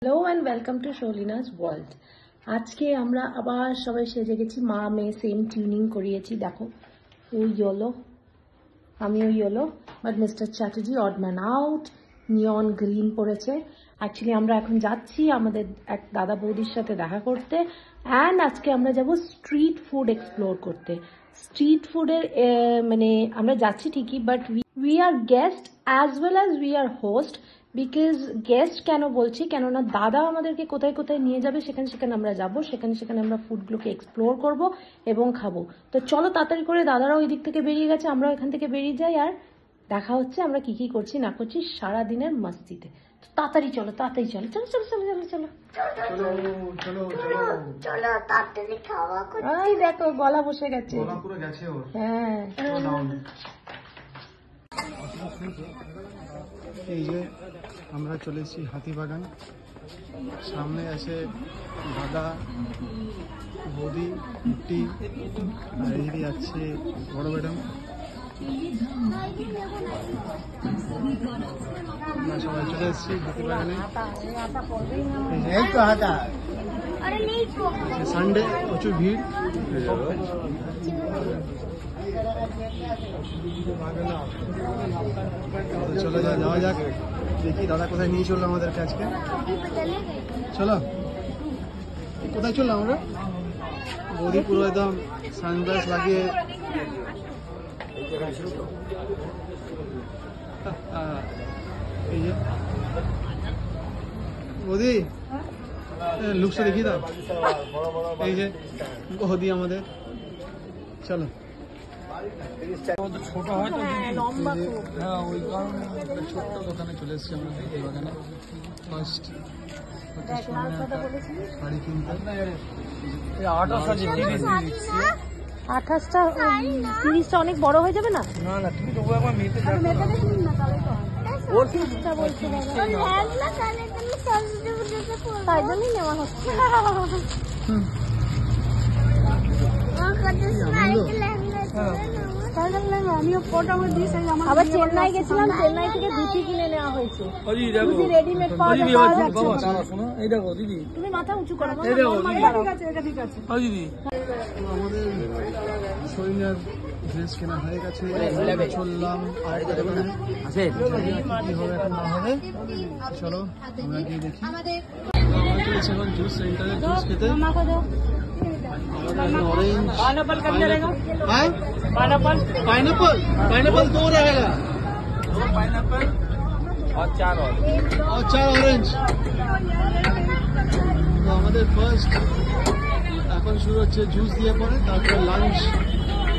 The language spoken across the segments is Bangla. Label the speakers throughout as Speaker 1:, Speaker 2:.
Speaker 1: Hello and welcome to Sholina's world. আজকে আমরা আবার সবাই সেজে গেছি, মা মেয়ে সেম টিউনিং করিয়েছি। দেখো ও ইয়েলো, আমিও yellow, but mister Chatterjee odd man out, neon green পড়েছে। অ্যাকচুয়ালি আমরা এখন যাচ্ছি আমাদের এক দাদা বৌদির সাথে দেখা করতে, অ্যান্ড আজকে আমরা যাব স্ট্রিট ফুড এক্সপ্লোর করতে। স্ট্রিট ফুডের মানে আমরা যাচ্ছি ঠিকই, but we are guest as well as we are host. Because guest কেন বলছি, কেননা দাদা আমাদেরকে কোথায় কোথায় নিয়ে যাবে সেখানে সেখানে আমরা যাব, সেখানে সেখানে আমরা ফুডগুলোকে এক্সপ্লোর করব এবং খাবো। তো চলো তাড়াতাড়ি করে, দাদারাও ওই দিক থেকে বেরিয়ে গেছে, আমরাও এখান থেকে বেরিয়ে যাই, আর দেখা হচ্ছে আমরা কি কি করছি না করছি সারাদিনের মাস্তিতে। তো তাড়াতাড়ি চলো, তাড়াতাড়ি চলো, চলো চলো চলো চলো চলো
Speaker 2: চলো তাড়াতাড়ি খাওয়া করতে।
Speaker 1: এই দেখো গলা বসে গেছে, হ্যাঁ।
Speaker 3: এই যে আমরা চলে এসেছি হাতিবাগান। সামনে আছে দাদা বৌদি মুটি, আর এদিকে যাচ্ছে বড় ম্যাডাম। আমরা সবাই চলে এসেছি হাতিবাগানে। সানডে প্রচুর ভিড়। চলে যাওয়া যাক, দেখি দাদা কোথায় নিয়ে চললো আমাদেরকে আজকে। চলো, কোথায় চললাম আমরা? বৌদি পুরো একদম সানগ্লাস লাগিয়ে এই যে বৌদি লুকসটা দেখি দাও। এই যে বৌদি আমাদের, চলো। ছোট হয় তো হ্যাঁ, ওই কারণে ছোট্ট দোকানে চলে এসেছি আমরা হাতিবাগানে। ফার্স্ট শাড়ি কিনতে
Speaker 1: 28টা 30টা অনেক বড় হয়ে যাবে না?
Speaker 3: না না, তুমি তো একবার মেয়েতে
Speaker 1: তাই জন্যই নেওয়া হচ্ছে। আবার চেন্নাই গেছিলাম, চেন্নাই থেকে ধুতি কিনে নেওয়া হয়েছে, রেডিমেড পাওয়া যায়। তুমি মাথা উঁচু করো,
Speaker 3: দিদি। আমাদের শরীরের ড্রেস কেনা হয়ে গেছে, চললাম আরেকটা দোকানে। কি হবে এখন না হবে, চলো আমরা গিয়ে দেখি। আমরা চলেছি এখন জুস সেন্টারে জুস খেতে। ऑरेंज पाइनएप्पल पाइनएप्पल 2 रहेगा, 2 पाइनएप्पल और 4 ऑरेंज। তো আমাদের ফার্স্ট এখন শুরু হচ্ছে জুস দিয়ে, পরে তারপরে লাঞ্চ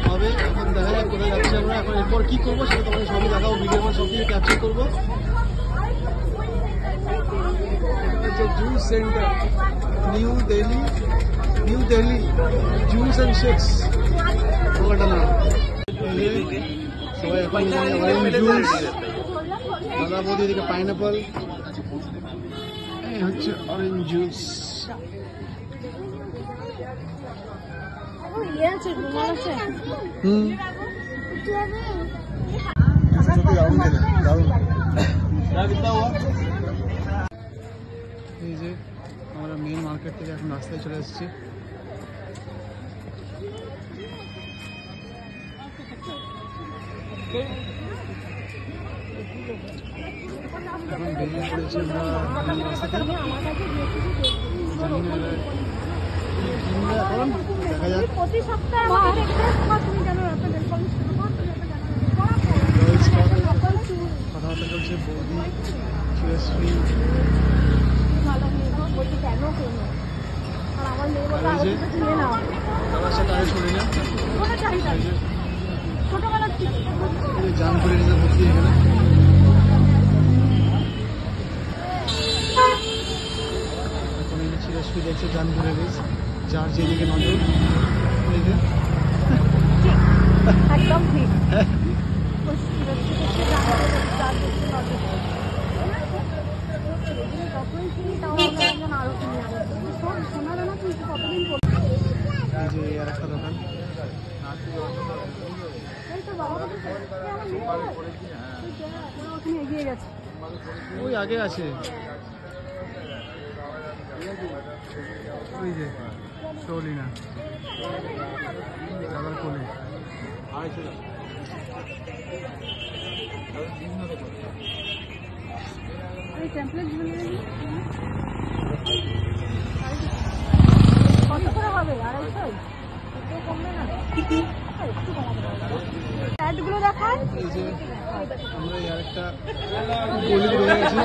Speaker 3: হবে। এখন দেখা যাক কোথায় যাচ্ছি আমরা, এখন এরপর কি করবো সেটা তোমাদের সবই দেখাবো, ভিডিও সব কিছু ক্যাপচার করবো। Juice centre new Delhi juice and shakes Kolkata. সবাই এখন অরেঞ্জ জুস, দাদা বৌদি এদিকে পাইনঅ্যাপল, এই হচ্ছে অরেঞ্জ জুস। এই যে আমরা মেন মার্কেট থেকে এখন রাস্তায় চলে এসেছি। এখন বেরিয়ে পড়েছি আমরা রাস্তাতে, জানি না এখন দেখা যাক। কথাবার্তা চলছে, বৌদি চিরশ্রী আমার সাথে আরে শোনে না, জান করে নিতে ভর্তি এখানে। এখন এই চিরশ্রী দেখছে জানপুরে বেশ, যার যেদিকে নজর
Speaker 1: একদম ঠিক।
Speaker 3: এই যে আর একটা দোকান,
Speaker 1: এগিয়ে গেছে,
Speaker 3: ওই আগে আছে। ওই যে শৌলিনা দাদার কোলে।
Speaker 1: কত করে হবে? 250? কমবে না? গুলো দেখান।
Speaker 3: এই যে আমরা আর একটা গলি রয়ে গেছে,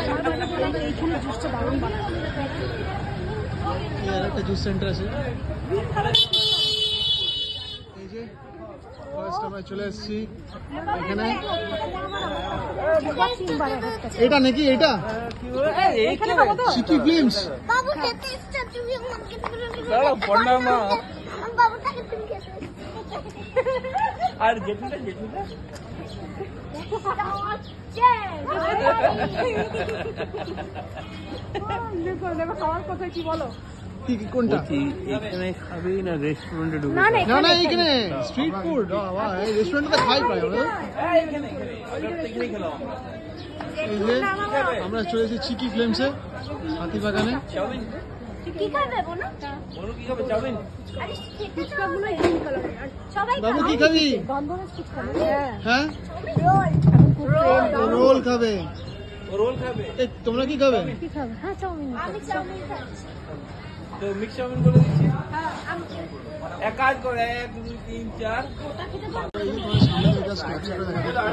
Speaker 1: এইখানে জুসটা দারুণ বানাবে।
Speaker 3: আর একটা জুস সেন্টার আছে। এই যে ফার্স্ট আমরা চলে এসেছি এখানে। এটা নাকি এটা চিকি ফিল্মস।
Speaker 2: বাবু খেতে ইচ্ছা, তুমি আমাকে বাবুটাকে তুমি খেতে
Speaker 4: আর জেঠুটা জেঠুটা
Speaker 1: খাওয়ার কথা কি বলো?
Speaker 3: কি কোনটা?
Speaker 4: এখানে খাবি না রেস্টুরেন্টে ঢুকে?
Speaker 1: না
Speaker 3: না না এইখানে স্ট্রিট ফুড। এই রেস্টুরেন্টে খাই প্রায় আমরা। এই যে আমরা চলেছি চিকি ফিল্মসে হাতিবাগানে।
Speaker 2: কি খাবে বোনা?
Speaker 4: কি খাবে? চাউমিন?
Speaker 2: আরে
Speaker 1: ফুচকা গুলো গ্রিন কালারের। আর সবাই
Speaker 3: বাবু কি খাবি?
Speaker 1: গন্ধরাজ ফুচকা।
Speaker 3: হ্যাঁ
Speaker 2: রোল
Speaker 3: রোল খাবে।
Speaker 4: রোল খাবে?
Speaker 3: এই তোমরা কি খাবে?
Speaker 1: কি খাবে? হ্যাঁ চাউমিন।
Speaker 2: আমি চাউমিন খাচ্ছি।
Speaker 4: তো মিক্স চাউমিন করে দিচ্ছি।
Speaker 2: হ্যাঁ আমি
Speaker 4: এক কাজ করে 1 2 3 4
Speaker 3: এই যে তোমার সামনে এটা স্ক্র্যাচ করে দেখা যাচ্ছে।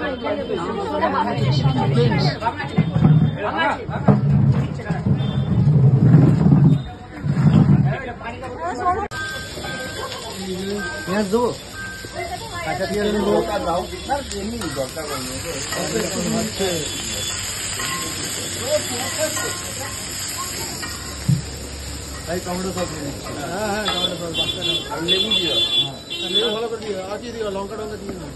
Speaker 3: পেঁয়াজ দেবো? কাঁচা পেঁয়াজ দেবো? Tomato sauce. হ্যাঁ হ্যাঁ টমেটো সস। বাচ্চা লেবু দিও। হ্যাঁ লেবু ভালো করে দিও। আর কি দিও? লঙ্কা টঙ্কা দিয়ে দিও।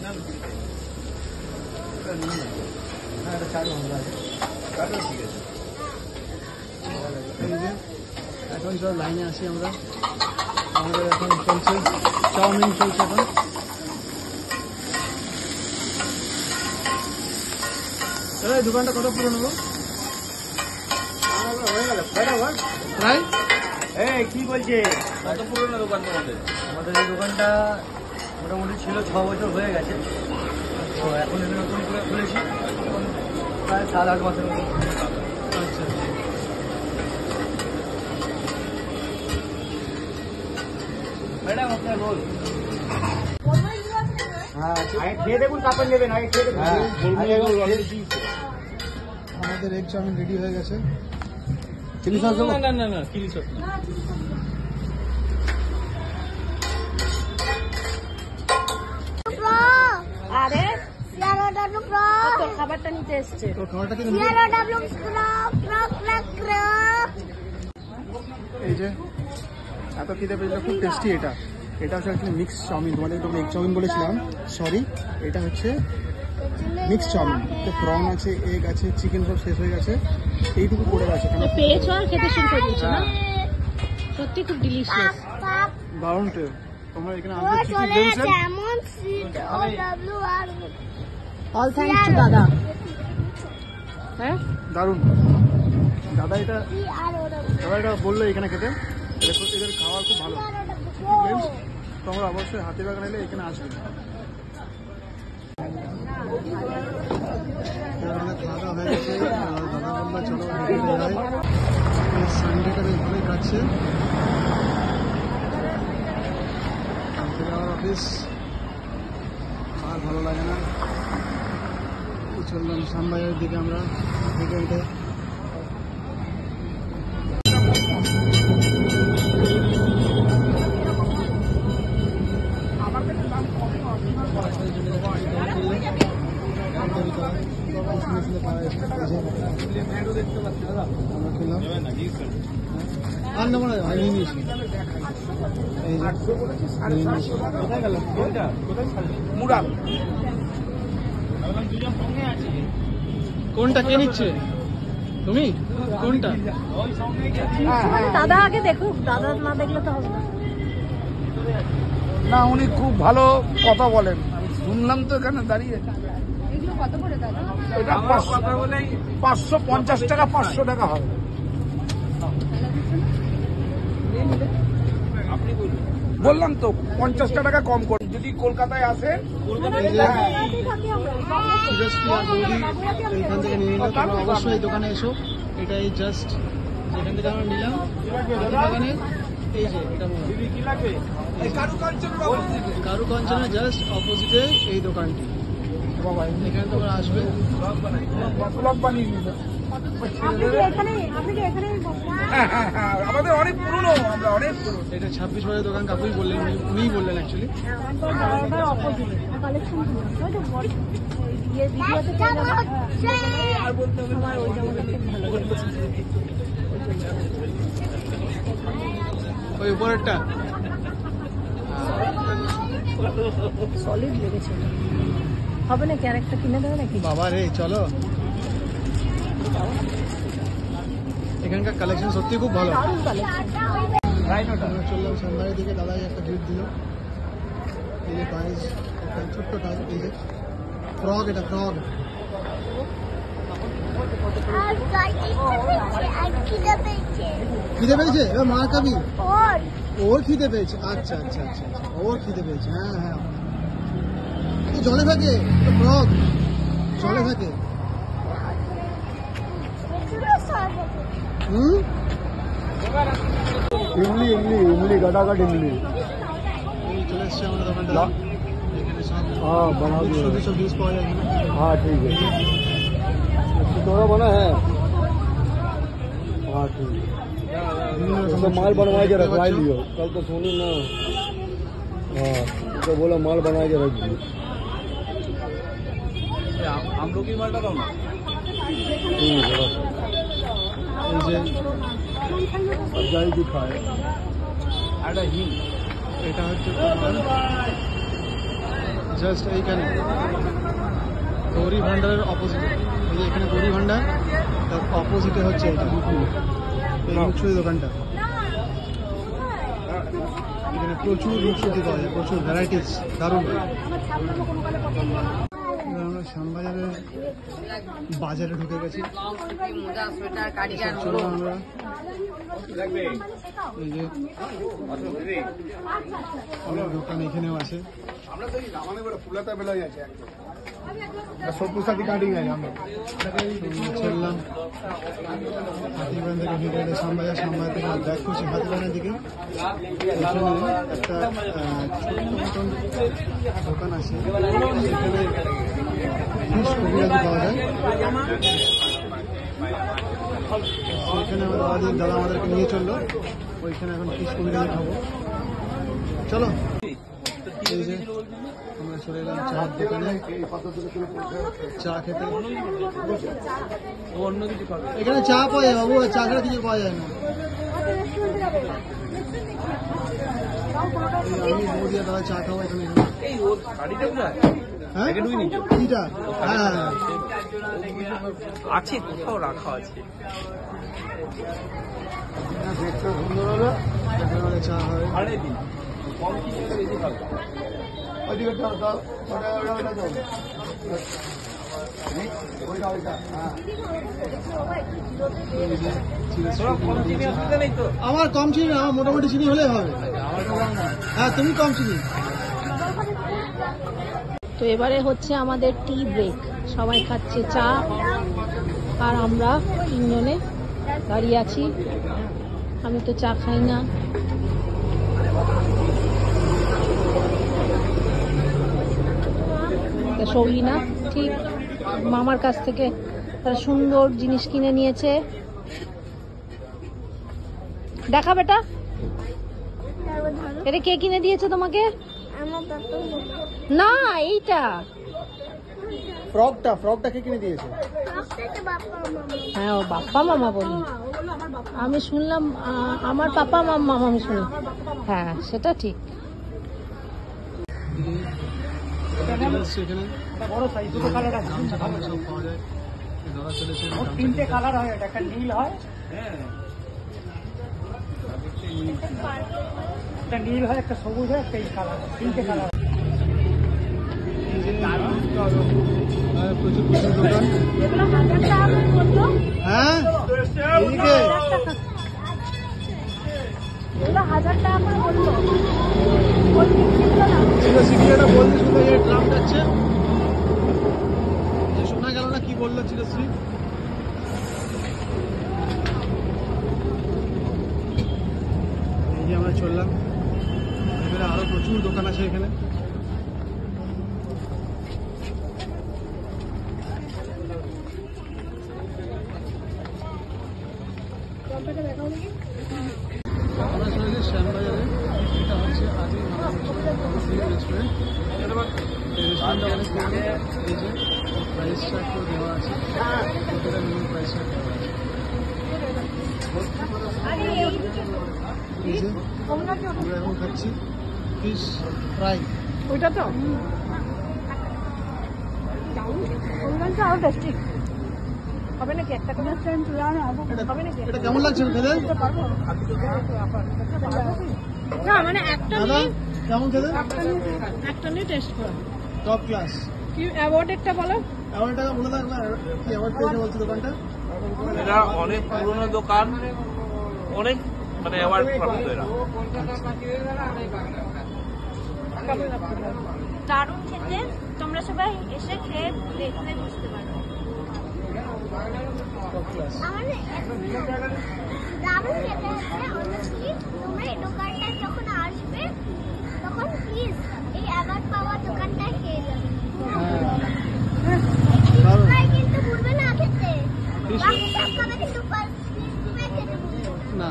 Speaker 3: হ্যাঁ এটা চার লঙ্কা আছে। ঠিক আছে। এই যে এখন সব লাইনে আছি আমরা। আমাদের এখন চলছে চাউমিন চলছে এখন। এই দোকানটা কত পুরনো গো? প্রায়
Speaker 4: কি বলছে? কত পুরনো দোকান তোমাদের?
Speaker 5: আমাদের এই দোকানটা মোটামুটি ছিল 6 বছর হয়ে গেছে। তো এখন এটা নতুন করে খুলেছি, প্রায় 7-8 মাসের মতো।
Speaker 3: আচ্ছা
Speaker 4: ম্যাডাম আপনার রোল।
Speaker 5: হ্যাঁ খেয়ে দেখুন, তারপর নেবেন। আগে খেয়ে দেখুন।
Speaker 3: আমাদের এগ চাউমিন রেডি হয়ে গেছে।
Speaker 5: চিলি সস দেবো?
Speaker 4: না না না চিলি সস না।
Speaker 1: আরে
Speaker 2: Yellow double
Speaker 1: তোর খাবারটা নিতে এসছে।
Speaker 3: তো খাবারটা কিন্তু
Speaker 2: Yellow double crop.
Speaker 3: এই যে এত খিদে পেয়েছিল, খুব টেস্টি। এটা এটা হচ্ছে অ্যাকচুয়ালি মিক্স চাউমিন। তোমাদের তো এগ চাউমিন বলেছিলাম, সরি। এটা হচ্ছে মিক্স চাউমিন। তো প্রন আছে, এগ আছে, চিকেন সব শেষ হয়ে গেছে, এইটুকু পড়ে গেছে। কেন
Speaker 1: পেয়েছো আর খেতে শুরু করে দিয়েছো না? সত্যি খুব ডিলিশিয়াস।
Speaker 3: দারুণ টেস্ট। তোমরা এখানে
Speaker 2: ও
Speaker 3: আসবে চিকি
Speaker 2: চলে
Speaker 3: ফিল্মসে।
Speaker 2: যেমন সিট ও ডাব্লিউ আর
Speaker 1: অল থ্যাঙ্কস টু দাদা। হ্যাঁ
Speaker 3: দারুণ। দাদা এটা
Speaker 2: সি আর ও
Speaker 3: দাদা এটা বললো এখানে খেতে। এদের খাওয়া খুব ভালো। চিকি ফিল্মস তোমরা অবশ্যই হাতিবাগান এলে এখানে আসবে। খাওয়া হয়ে গেছে। দাদা বললো চলো সানডেটা বেশ ভালোই কাটছে। আমার অফিস আর ভালো লাগে না। চললাম শ্যামবাজারের দিকে আমরা হেঁটে হেঁটে। আর নেবো না ভাই, নিয়েছি। এই কোনটা কে নিচ্ছে? তুমি কোনটা?
Speaker 1: দাদা আগে দেখুক, দাদা না দেখলে তো হবে না।
Speaker 5: না, উনি খুব ভালো কথা বলেন, শুনলাম তো এখানে দাঁড়িয়ে।
Speaker 1: এগুলো কত করে দাদা?
Speaker 5: এটা 550 টাকা, 500 টাকা হবে।
Speaker 4: বললাম তো 50 টাকা কম করে যদি কলকাতায় আসেন।
Speaker 3: সিরিয়াসলি আর বৌদি এইখান থেকে নিয়ে নিল, তোমরা অবশ্যই এই দোকানে এসো। এটাই জাস্ট যেখান থেকে আমরা নিলাম দোকানে, এই যে এটা কারু কাঞ্চনা জাস্ট অপোজিটে এই দোকানটি। এখানে তোমরা আসবে।
Speaker 4: হ্যাঁ, আমাদের অনেক পুরনো, আমরা অনেক পুরনো।
Speaker 3: এটা 26 বারের দোকান, কাকুই বললেন, উনিই বললেন অ্যাকচুয়ালি। ওই উপরেরটা
Speaker 1: সলিড লেগেছে, হবে নাকি আর একটা কিনে দেবে নাকি?
Speaker 3: বাবা রে, চলো। এখানকার কালেকশন সত্যি খুব ভালো।
Speaker 1: দারুণ কালেকশন।
Speaker 3: আমরা চললাম সামনের দিকে, দাদাই একটা গিফট দিল। এই যে টাইজ, একটা ছোট্ট টাইজ, এই যে ফ্রগ, এটা ফ্রগ। খিদে পেয়েছে এবার মা কাবি, ওর খিদে পেয়েছে। আচ্ছা আচ্ছা আচ্ছা, ওর খিদে পেয়েছে। হ্যাঁ হ্যাঁ, জলে থাকে ফ্রগ, জলে থাকে।
Speaker 5: ইমলি ইমলি ইমলি কাটাকাট ইমলি।
Speaker 3: চলে এসছে আমাদের দোকানটা। এখানে সব
Speaker 5: हाँ बना
Speaker 3: খুব
Speaker 5: दिया।
Speaker 3: সুন্দর সব জিনিস পাওয়া যায় এখানে।
Speaker 5: हाँ ठीक है, थोड़ा बना है। हाँ ठीक है,
Speaker 3: বিভিন্ন
Speaker 5: तो
Speaker 3: রকমের
Speaker 5: माल बनवा के
Speaker 3: দেখতে
Speaker 5: रखवा
Speaker 3: পাচ্ছ।
Speaker 5: लियो, कल तो सोनी ना। हाँ तो बोला माल बना के रख दियो।
Speaker 4: हम लोग की मालटा दाও না।
Speaker 3: এই যে
Speaker 5: जाई दिखाए
Speaker 4: একটা হিং
Speaker 3: এটা হচ্ছে জাস্ট এইখানে গৌরী ভান্ডারের অপোজিটে। এই যে এখানে গৌরী ভান্ডার, তার অপোজিটে হচ্ছে এটা এই মুখশুদি দোকানটা। এখানে প্রচুর মুখশুদি পাওয়া যায়, প্রচুর ভ্যারাইটিস, দারুণ। এবার আমরা শ্যামবাজারের বাজারে ঢুকে গেছি। চলো আমরা এই যে অনেক দোকান এখানেও আছে।
Speaker 4: আমরা তো রামানে বড় ফুলাতা বেলায় আছে একদম সবুজ সাথী কাটিং আছে আমরা
Speaker 3: চললাম হাতিবাগান থেকে হেঁটে হেঁটে শ্যামবাজার, শ্যামবাজার থেকে ব্যাক করছি হাতিবাগানের দিকে। এখানে একটা ছোট্ট মতন দোকান আছে, সেখানে ফিশ কবিরাজি পাওয়া যায়। সেখানে দাদা আমাদেরকে নিয়ে চললো, ওইখানে এখন ফিশ কবিরাজি খাবো। চলো, এই যে আমরা চলে এলাম চায়ের দোকানে চা খেতে।
Speaker 4: অন্য কিছু পাবে
Speaker 3: এখানে চা পাওয়া যায় বাবু, আর চা ছাড়া কিছু পাওয়া যায় না। এই আমি বৌদি আর দাদা চা খাবো এখানে।
Speaker 4: এই ওর গাড়িটা কোথায়
Speaker 3: হ্যাঁ
Speaker 4: এখানে ঢুকে নিচ্ছ?
Speaker 3: কিটা? হ্যাঁ হ্যাঁ
Speaker 4: আছে, কোথাও রাখা আছে।
Speaker 3: দেখতে সুন্দর হবে, এখানে আমাদের চা হবে।
Speaker 4: সাড়ে দিন কম কিছু বেশি খাবে। কম চিনি অসুবিধা নেই তো?
Speaker 3: আমার কম চিনি না, আমার মোটামুটি চিনি হলে হবে। হ্যাঁ তুমি কম চিনি।
Speaker 1: তো এবারে হচ্ছে আমাদের টি ব্রেক, সবাই খাচ্ছে চা আর আমরা তিনজনে দাঁড়িয়ে আছি। আমি তো চা খাই না। সৌলিনা ঠিক মামার কাছ থেকে তারা সুন্দর জিনিস কিনে নিয়েছে। দেখা বেটা, এটা কে কিনে দিয়েছে তোমাকে? না এইটা
Speaker 3: ফ্রকটা কে কিনে দিয়েছে?
Speaker 1: হ্যাঁ ও বাপ্পা মামা বলি, আমি শুনলাম আমার পাপা মামা, আমি শুনি। হ্যাঁ সেটা ঠিক।
Speaker 3: সেখানে
Speaker 5: বড় সাইজ দুটো কালার আছে,
Speaker 3: গামছা টামছা সব পাওয়া যায়। দাদা চলেছে,
Speaker 5: তিনটে কালার হয়, একটা নীল হয়, একটা নীল হয়, একটা সবুজ হয়, একটা এই কালার, তিনটে কালার।
Speaker 3: প্রচুর প্রচুর দোকান। হ্যাঁ এদিকে
Speaker 2: 1000 টাকা করে বললো ওর কিস্তি ছিল না
Speaker 3: সিটিটা বলতে শুধু এই ট্রাম যাচ্ছে শোনা গেল না কি বললো চিরশ্রী এই যে আমরা চললাম এখানে আরো প্রচুর দোকান আছে এখানে আমরা চলেছি শ্যামবাজারে এটা হচ্ছে আদি রেস্টুরেন্ট এই রেস্টুরেন্টটা অনেক পুরনো এই যে প্রাইস চার্ট করে দেওয়া আছে এটা মিনিমাম প্রাইস চার্ট দেওয়া আছে এই যে আমরা এখন খাচ্ছি ফিশ ফ্রাই
Speaker 1: ওইটা তো
Speaker 2: ওখানটা আরো টেস্টি হবে নাকি একটা কোনো টাইম তুলে আনো হবে নাকি
Speaker 3: এটা কেমন লাগছে খেতে
Speaker 1: না মানে একটা
Speaker 3: দাদা কেমন খেতে
Speaker 1: একটা নিয়ে টেস্ট করো
Speaker 3: টপ ক্লাস
Speaker 1: কি অ্যাওয়ার্ড একটা বলো
Speaker 3: অ্যাওয়ার্ড টাকা বলে থাকবে কি অ্যাওয়ার্ড পেয়েছে বলছে দোকানটা
Speaker 6: এরা অনেক পুরনো দোকান অনেক মানে অ্যাওয়ার্ড প্রাপ্ত এরা
Speaker 2: দারুণ খেতে তোমরা সবাই এসে খেয়ে দেখলে বুঝতে পারবে
Speaker 3: টপ ক্লাস
Speaker 2: দারুণ খেতে হচ্ছে অনেস্টলি তোমরা এই দোকানটায় যখন আসবে তখন প্লিজ এই অ্যাওয়ার্ড পাওয়া দোকানটায় খেয়ে যাবে
Speaker 3: দারুণ
Speaker 2: কিন্তু ভুলবে না খেতে বাকি সব খাবে কিন্তু খেতে ভুলবে
Speaker 3: না
Speaker 2: না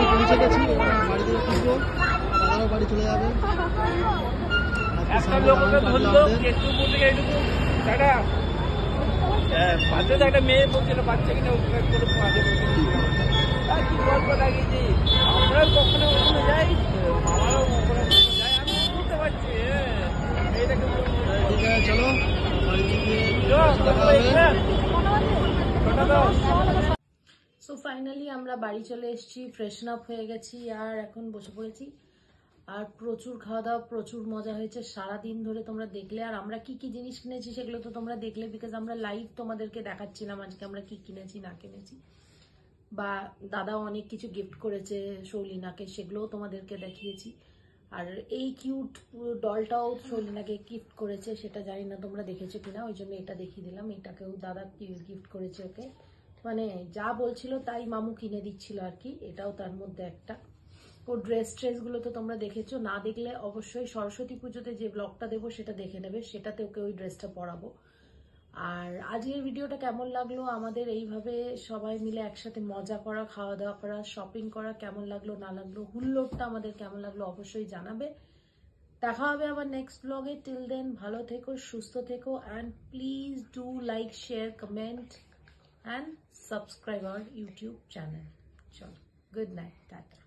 Speaker 3: পৌঁছে গেছি বাড়িতে ফিরবো দাদারও বাড়ি চলে যাবে
Speaker 6: একটা লোককে ধরলো একটু বলতে এইটুকু দাদা বাচ্চাদের একটা মেয়ে বলছিল বাচ্চাকে করে মাঝে কি গল্প লাগিয়েছি আমরাও কখনো ওখানে যাই আমারও ওখানে যাই আমি বুঝতে পারছি এইটাকে
Speaker 3: ঠিক আছে চলো বাড়িতে গিয়ে দেখা হবে
Speaker 1: সো ফাইনালি আমরা বাড়ি চলে এসেছি, ফ্রেশন আপ হয়ে গেছি আর এখন বসে পড়েছি। আর প্রচুর খাওয়া দাওয়া, প্রচুর মজা হয়েছে সারাদিন ধরে, তোমরা দেখলে। আর আমরা কি কি জিনিস কিনেছি সেগুলো তো তোমরা দেখলে, বিকজ আমরা লাইভ তোমাদেরকে দেখাচ্ছিলাম আজকে আমরা কি কিনেছি না কিনেছি। বা দাদা অনেক কিছু গিফট করেছে শৌলিনাকে, সেগুলোও তোমাদেরকে দেখিয়েছি। আর এই কিউট ডলটাও শৌলিনাকে গিফট করেছে, সেটা জানি না তোমরা দেখেছো কিনা, ওই জন্য এটা দেখিয়ে দিলাম। এটাকেও দাদা গিফট করেছে ওকে, মানে যা বলছিল তাই মামু কিনে দিচ্ছিল আর কি, এটাও তার মধ্যে একটা। ও ড্রেসগুলো তো তোমরা দেখেছো, না দেখলে অবশ্যই সরস্বতী পুজোতে যে ব্লগটা দেবো সেটা দেখে নেবে, সেটাতে ওকে ওই ড্রেসটা পরাবো। আর আজকের ভিডিওটা কেমন লাগলো, আমাদের এইভাবে সবাই মিলে একসাথে মজা করা, খাওয়া দাওয়া করা, শপিং করা কেমন লাগলো না লাগলো, হুল্লোড়টা আমাদের কেমন লাগলো অবশ্যই জানাবে। দেখা হবে আবার নেক্সট ব্লগে। টিল দেন ভালো থেকো, সুস্থ থেকো, and please do like, share, comment and subscribe our YouTube channel. Sure. Good night. Tata.